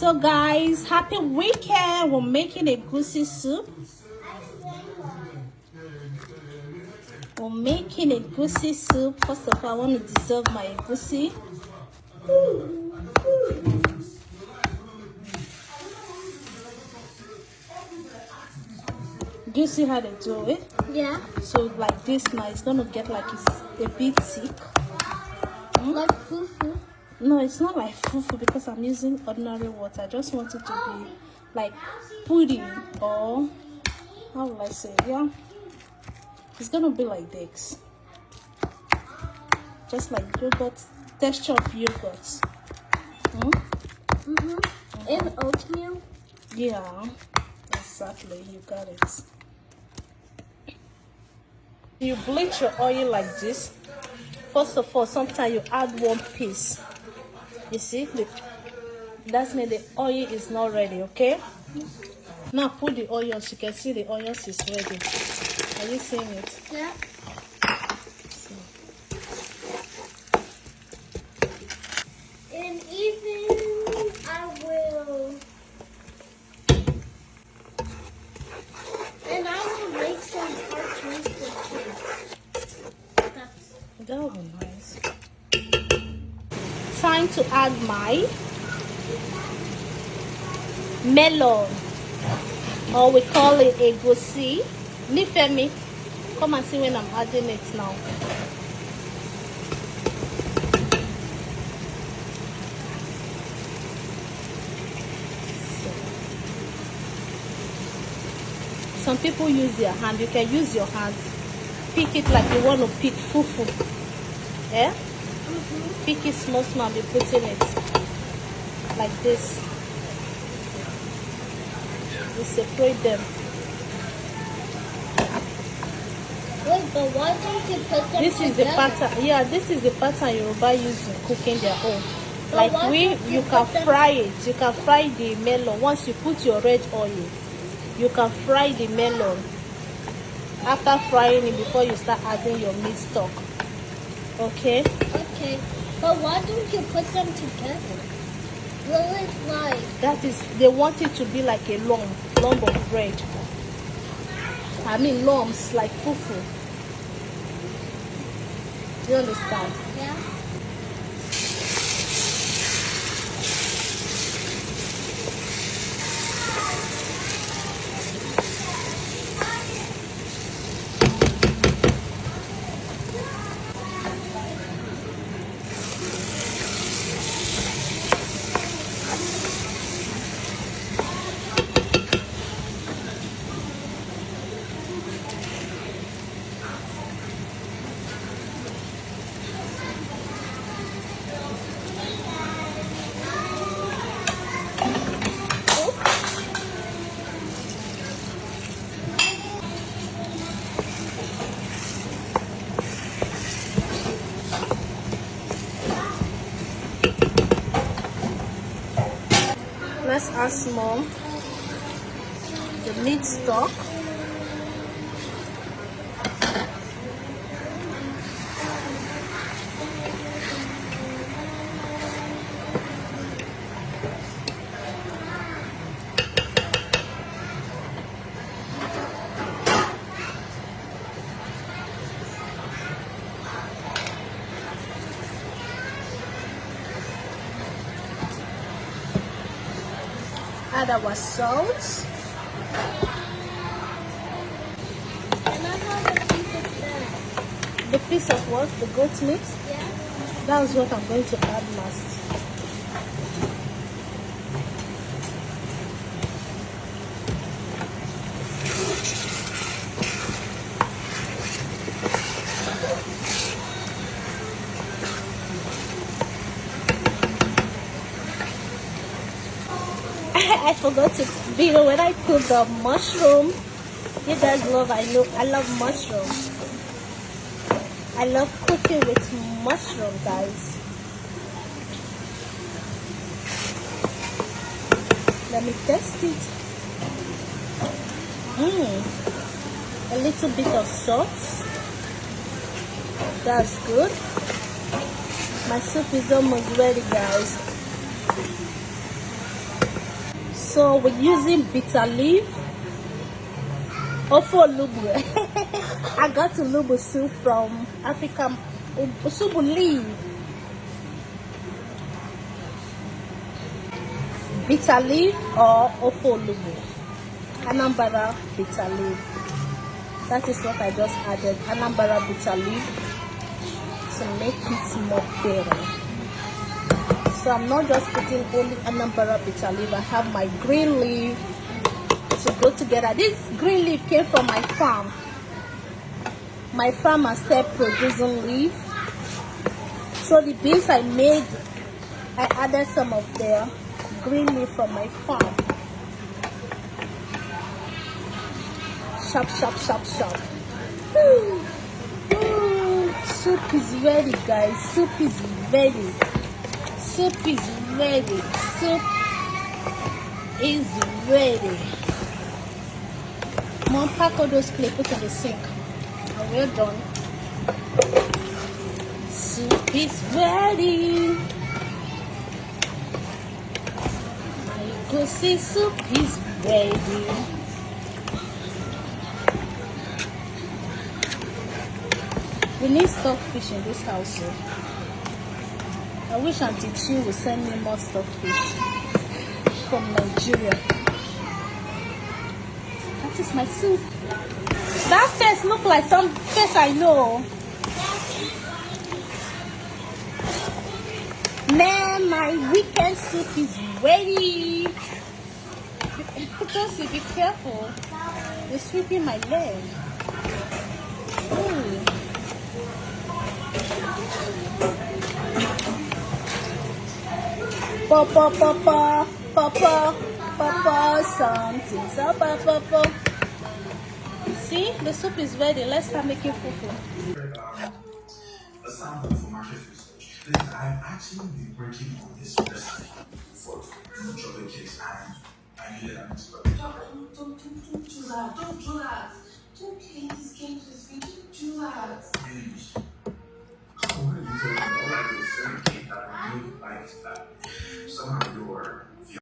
So guys, happy weekend. We're making a goosey soup. We're making a goosey soup. First of all, I want to dissolve my goosey. Do you see how they do it? Yeah. So like this now, it's gonna get like it's a bit thick. Like fufu? No, it's not like fufu because I'm using ordinary water. I just want it to be like pudding, or how will I say? Yeah, it's gonna be like this, just like yogurt, texture of yogurt. And oatmeal? Yeah, exactly. You got it. You bleach your oil like this. First of all, sometimes you add one piece. You see, that's mean the oil is not ready. Okay. Now put the onions. You can see the onions is ready. Are you seeing it? Yeah. And even I will make some cartoons for kids. That would be nice. Time to add my melon, or we call it egusi. Nifemi, come and see when I'm adding it now. Some people use their hand. You can use your hand. Pick it like you want to pick fufu. Yeah? Pick it small, small, and be putting it like this. You separate them. Wait, but why don't you put them This is the pattern. Yeah, this is the pattern Yoruba use in cooking their own. Like you can fry it. You can fry the melon. Once you put your red oil, you can fry the melon. After frying it, before you start adding your meat stock. Okay? Okay. But why don't you put them together? Like that is, they want it to be like a lump of bread. I mean lumps like fufu. Do you understand? Yeah. Let's add small the meat stock. Add our salt. And I have a piece of that. The piece of what? The goat meat? Yeah. That's what I'm going to add last. I forgot to video when I cook the mushroom. You guys love, I love mushroom. I love cooking with mushroom, guys. Let me test it. A little bit of salt. That's good. My soup is almost ready, guys. So we're using bitter leaf. Ofo lubu. I got a lubu soup from African soup leaf. Bitter leaf or ofo lubu. Anambra bitter leaf. That is what I just added. Anambra bitter leaf to make it more better. So I'm not just putting only Anambra bitter leaf. I have my green leaf to go together. This green leaf came from my farm. My farm has started producing leaf. So the beans I made, I added some of the green leaf from my farm. Sharp, sharp, sharp, sharp. Ooh. Ooh. Soup is ready, guys. Soup is ready. Soup is ready. Soup is ready. Mom, pack all those plates, put in the sink. And we're done. Soup is ready. My Egusi soup is ready. We need stockfish in this house. So I wish Auntie Chi would send me more stockfish from Nigeria. That is my soup. That face look like some face I know. Man, my weekend soup is ready. Just be careful. You're sweeping my leg. Ooh. Papa, papa, papa, papa, something's up, papa. See, the soup is ready. Let's start making fufu. A sample for market research. I've actually been working on this recipe for chocolate cakes, and I needed an expert. Don't do that. Don't do that. Don't play these games with me.